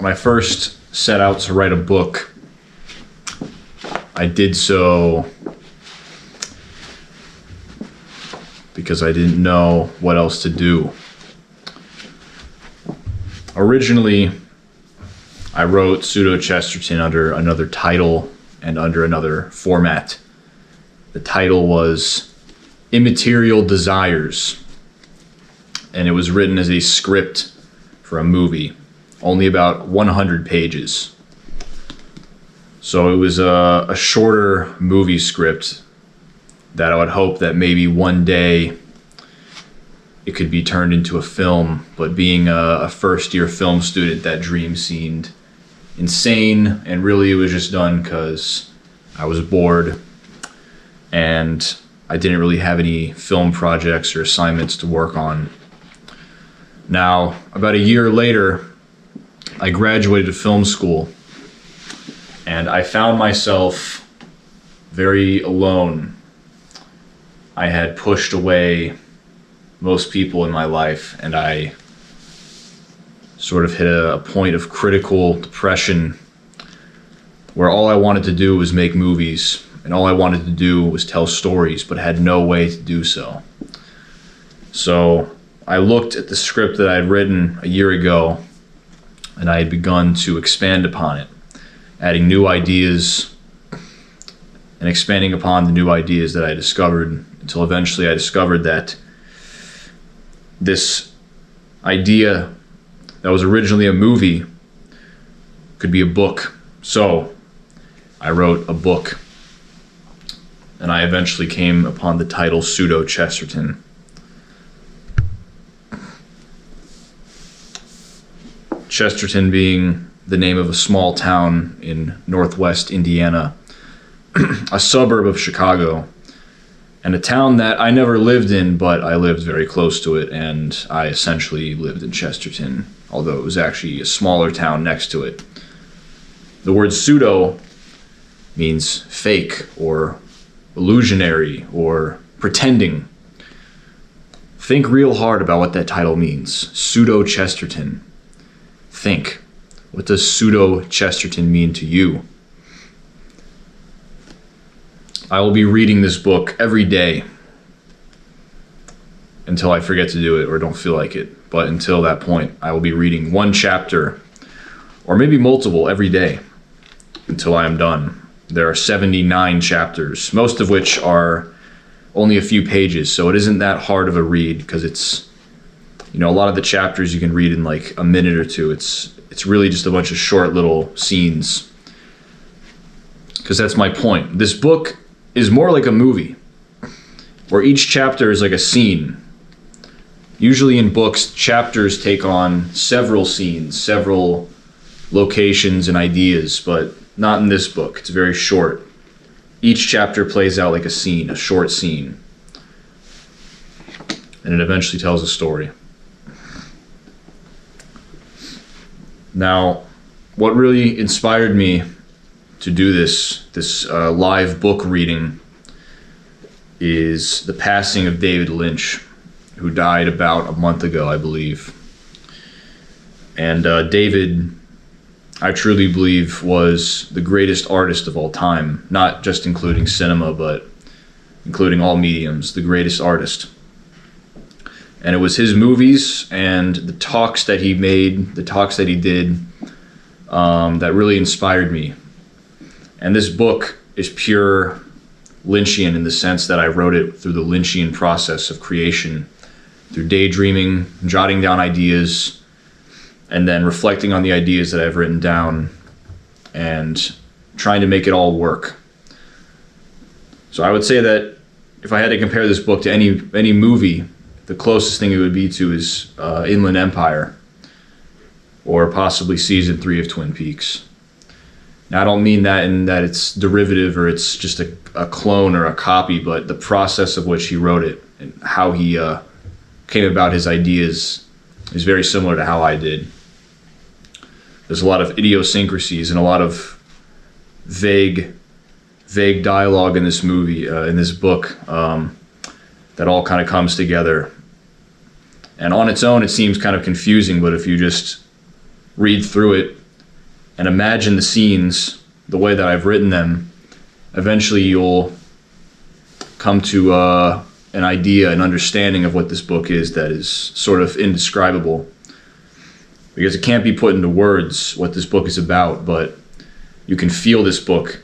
when I first set out to write a book, I did so because I didn't know what else to do. Originally, I wrote Pseudo-Chesterton under another title and under another format. The title was Immaterial Desires, and it was written as a script for a movie, only about 100 pages. So it was a shorter movie script that I would hope that maybe one day it could be turned into a film, but being a first-year film student, that dream seemed insane, and really it was just done because I was bored and I didn't really have any film projects or assignments to work on. Now, about a year later, I graduated film school, and I found myself very alone. I had pushed away most people in my life, and I sort of hit a point of critical depression where all I wanted to do was make movies, and all I wanted to do was tell stories, but had no way to do so. So I looked at the script that I had written a year ago, and I had begun to expand upon it, adding new ideas and expanding upon the new ideas that I discovered, until eventually I discovered that this idea that was originally a movie could be a book. So I wrote a book, and I eventually came upon the title Pseudo-Chesterton. Chesterton being the name of a small town in northwest Indiana, a suburb of Chicago, and a town that I never lived in, but I lived very close to it, and I essentially lived in Chesterton, although it was actually a smaller town next to it. The word pseudo means fake or illusionary or pretending. Think real hard about what that title means. Pseudo-Chesterton. Think. What does Pseudo-Chesterton mean to you? I will be reading this book every day until I forget to do it or don't feel like it. But until that point, I will be reading one chapter, or maybe multiple, every day until I am done. There are 79 chapters, most of which are only a few pages, so it isn't that hard of a read, because it's, a lot of the chapters you can read in like a minute or two. It's really just a bunch of short little scenes, because that's my point. This book is more like a movie, where each chapter is like a scene. Usually in books, chapters take on several scenes, several locations and ideas, but not in this book. It's very short. Each chapter plays out like a scene, a short scene, and it eventually tells a story. Now, what really inspired me to do this live book reading is the passing of David Lynch, who died about a month ago, I believe. And David, I truly believe, was the greatest artist of all time, not just including cinema, but including all mediums, the greatest artist. And it was his movies and the talks that he made, the talks that he did, that really inspired me. And this book is pure Lynchian in the sense that I wrote it through the Lynchian process of creation, through daydreaming, jotting down ideas, and then reflecting on the ideas that I've written down and trying to make it all work. So I would say that if I had to compare this book to any movie, the closest thing it would be to is Inland Empire, or possibly season 3 of Twin Peaks. Now, I don't mean that in that it's derivative or it's just a clone or a copy, but the process of which he wrote it and how he came about his ideas is very similar to how I did. There's a lot of idiosyncrasies and a lot of vague dialogue in this movie, in this book, that all kind of comes together. And on its own, it seems kind of confusing, but if you just read through it and imagine the scenes the way that I've written them, eventually you'll come to an idea, an understanding of what this book is that is sort of indescribable. Because it can't be put into words what this book is about, but you can feel this book.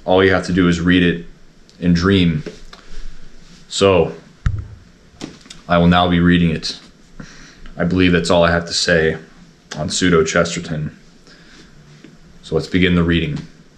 All you have to do is read it and dream. So, I will now be reading it. I believe that's all I have to say on Pseudo-Chesterton. So let's begin the reading.